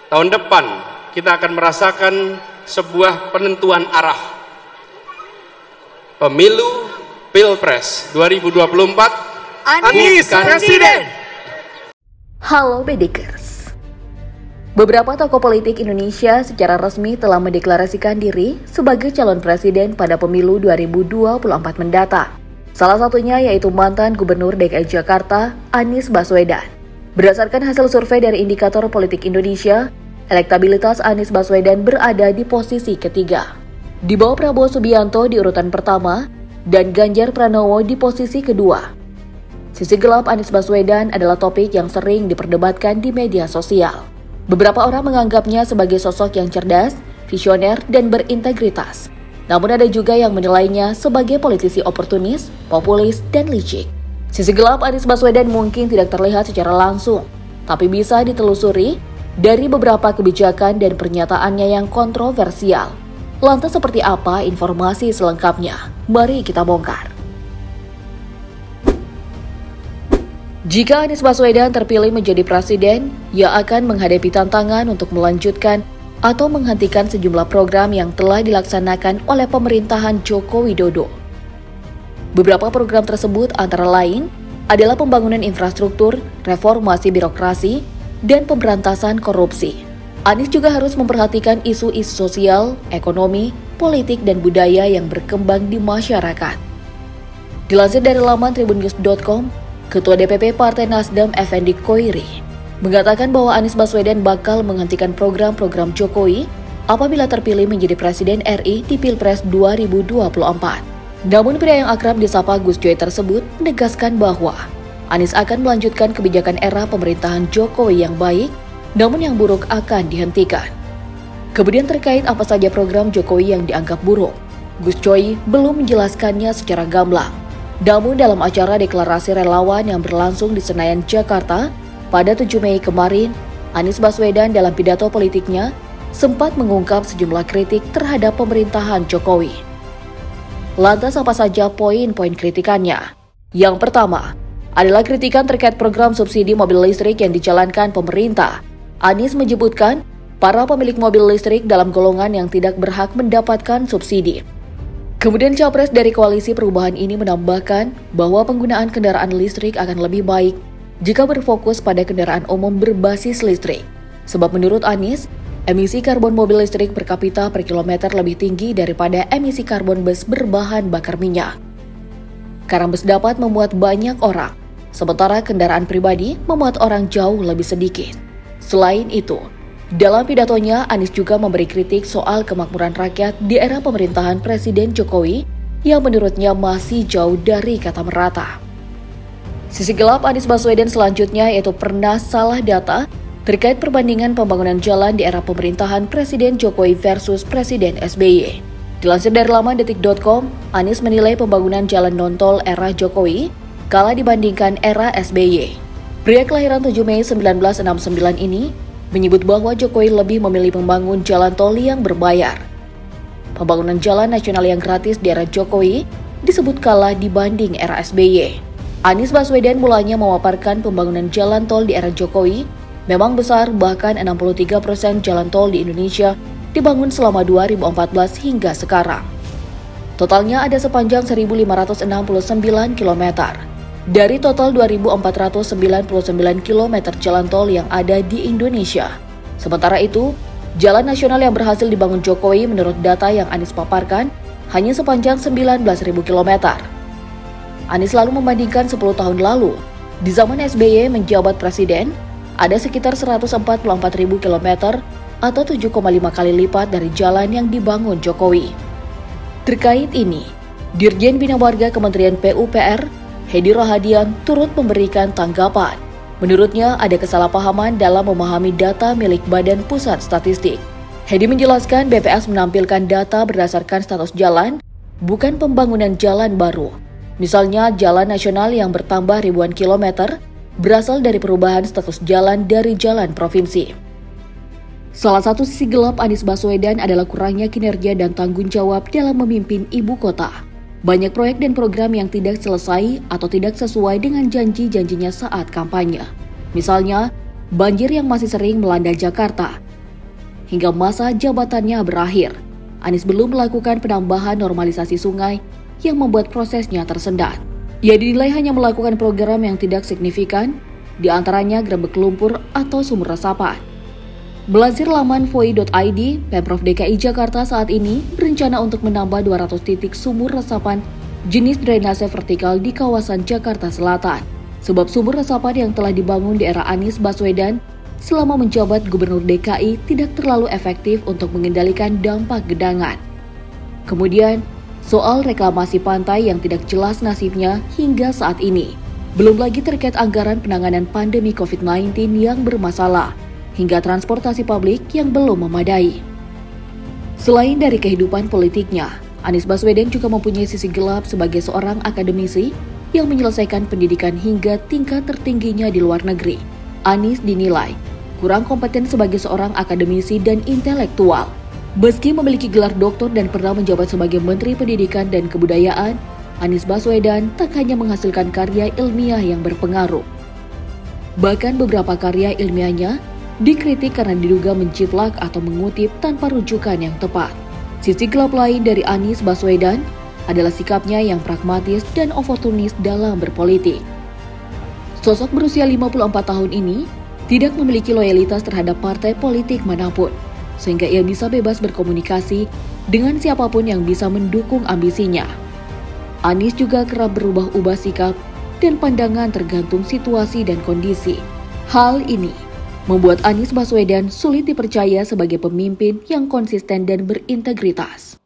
tahun depan kita akan merasakan sebuah penentuan arah. Pemilu Pilpres 2024, Anies Presiden. Halo Bedikers. Beberapa tokoh politik Indonesia secara resmi telah mendeklarasikan diri sebagai calon presiden pada pemilu 2024 mendatang. Salah satunya yaitu mantan Gubernur DKI Jakarta, Anies Baswedan. Berdasarkan hasil survei dari Indikator Politik Indonesia, elektabilitas Anies Baswedan berada di posisi ketiga. Di bawah Prabowo Subianto di urutan pertama, dan Ganjar Pranowo di posisi kedua. Sisi gelap Anies Baswedan adalah topik yang sering diperdebatkan di media sosial. Beberapa orang menganggapnya sebagai sosok yang cerdas, visioner, dan berintegritas. Namun ada juga yang menilainya sebagai politisi oportunis, populis, dan licik. Sisi gelap Anies Baswedan mungkin tidak terlihat secara langsung, tapi bisa ditelusuri dari beberapa kebijakan dan pernyataannya yang kontroversial. Lantas seperti apa informasi selengkapnya? Mari kita bongkar. Jika Anies Baswedan terpilih menjadi presiden, ia akan menghadapi tantangan untuk melanjutkan atau menghentikan sejumlah program yang telah dilaksanakan oleh pemerintahan Joko Widodo. Beberapa program tersebut antara lain adalah pembangunan infrastruktur, reformasi birokrasi, dan pemberantasan korupsi. Anies juga harus memperhatikan isu-isu sosial, ekonomi, politik, dan budaya yang berkembang di masyarakat. Dilansir dari laman tribunnews.com, Ketua DPP Partai Nasdem Effendi Koiri mengatakan bahwa Anies Baswedan bakal menghentikan program-program Jokowi apabila terpilih menjadi Presiden RI di Pilpres 2024. Namun pria yang akrab disapa Gus Coy tersebut menegaskan bahwa Anies akan melanjutkan kebijakan era pemerintahan Jokowi yang baik, namun yang buruk akan dihentikan. Kemudian terkait apa saja program Jokowi yang dianggap buruk, Gus Coy belum menjelaskannya secara gamblang. Namun dalam acara deklarasi relawan yang berlangsung di Senayan, Jakarta pada 7 Mei kemarin, Anies Baswedan dalam pidato politiknya sempat mengungkap sejumlah kritik terhadap pemerintahan Jokowi. Lantas apa saja poin-poin kritikannya? Yang pertama adalah kritikan terkait program subsidi mobil listrik yang dijalankan pemerintah. Anies menyebutkan para pemilik mobil listrik dalam golongan yang tidak berhak mendapatkan subsidi. Kemudian capres dari Koalisi Perubahan ini menambahkan bahwa penggunaan kendaraan listrik akan lebih baik jika berfokus pada kendaraan umum berbasis listrik. Sebab menurut Anies, emisi karbon mobil listrik per kapita per kilometer lebih tinggi daripada emisi karbon bus berbahan bakar minyak. Karena bus dapat memuat banyak orang, sementara kendaraan pribadi memuat orang jauh lebih sedikit. Selain itu, dalam pidatonya Anies juga memberi kritik soal kemakmuran rakyat di era pemerintahan Presiden Jokowi yang menurutnya masih jauh dari kata merata. Sisi gelap Anies Baswedan selanjutnya yaitu pernah salah data terkait perbandingan pembangunan jalan di era pemerintahan Presiden Jokowi versus Presiden SBY. Dilansir dari laman detik.com, Anies menilai pembangunan jalan non-tol era Jokowi kalah dibandingkan era SBY. Pria kelahiran 7 Mei 1969 ini menyebut bahwa Jokowi lebih memilih membangun jalan tol yang berbayar. Pembangunan jalan nasional yang gratis di era Jokowi disebut kalah dibanding era SBY. Anies Baswedan mulanya memaparkan pembangunan jalan tol di era Jokowi memang besar, bahkan 63% jalan tol di Indonesia dibangun selama 2014 hingga sekarang. Totalnya ada sepanjang 1.569 km. Dari total 2.499 km jalan tol yang ada di Indonesia. Sementara itu, jalan nasional yang berhasil dibangun Jokowi menurut data yang Anies paparkan hanya sepanjang 19.000 km. Anies lalu membandingkan 10 tahun lalu, di zaman SBY menjabat presiden, ada sekitar 144.000 km atau 7,5 kali lipat dari jalan yang dibangun Jokowi. Terkait ini, Dirjen Bina Marga Kementerian PUPR, Hedi Rahadian turut memberikan tanggapan. Menurutnya ada kesalahpahaman dalam memahami data milik Badan Pusat Statistik. Hedi menjelaskan BPS menampilkan data berdasarkan status jalan, bukan pembangunan jalan baru. Misalnya jalan nasional yang bertambah ribuan kilometer berasal dari perubahan status jalan dari jalan provinsi. Salah satu sisi gelap Anies Baswedan adalah kurangnya kinerja dan tanggung jawab dalam memimpin ibu kota. Banyak proyek dan program yang tidak selesai atau tidak sesuai dengan janji-janjinya saat kampanye. Misalnya, banjir yang masih sering melanda Jakarta. hingga masa jabatannya berakhir. Anies belum melakukan penambahan normalisasi sungai yang membuat prosesnya tersendat. Ia dinilai hanya melakukan program yang tidak signifikan, di antaranya grebek lumpur atau sumur resapan. Melansir laman foi.id, Pemprov DKI Jakarta saat ini berencana untuk menambah 200 titik sumur resapan jenis drainase vertikal di kawasan Jakarta Selatan. Sebab sumur resapan yang telah dibangun di era Anies Baswedan selama menjabat Gubernur DKI tidak terlalu efektif untuk mengendalikan dampak genangan. Kemudian, soal reklamasi pantai yang tidak jelas nasibnya hingga saat ini. Belum lagi terkait anggaran penanganan pandemi COVID-19 yang bermasalah, hingga transportasi publik yang belum memadai. Selain dari kehidupan politiknya, Anies Baswedan juga mempunyai sisi gelap sebagai seorang akademisi yang menyelesaikan pendidikan hingga tingkat tertingginya di luar negeri. Anies dinilai kurang kompeten sebagai seorang akademisi dan intelektual. Meski memiliki gelar doktor dan pernah menjabat sebagai Menteri Pendidikan dan Kebudayaan, Anies Baswedan tak hanya menghasilkan karya ilmiah yang berpengaruh. Bahkan beberapa karya ilmiahnya dikritik karena diduga menjiplak atau mengutip tanpa rujukan yang tepat. Sisi gelap lain dari Anies Baswedan adalah sikapnya yang pragmatis dan oportunis dalam berpolitik. Sosok berusia 54 tahun ini tidak memiliki loyalitas terhadap partai politik manapun, sehingga ia bisa bebas berkomunikasi dengan siapapun yang bisa mendukung ambisinya. Anies juga kerap berubah-ubah sikap dan pandangan tergantung situasi dan kondisi. Hal ini membuat Anies Baswedan sulit dipercaya sebagai pemimpin yang konsisten dan berintegritas.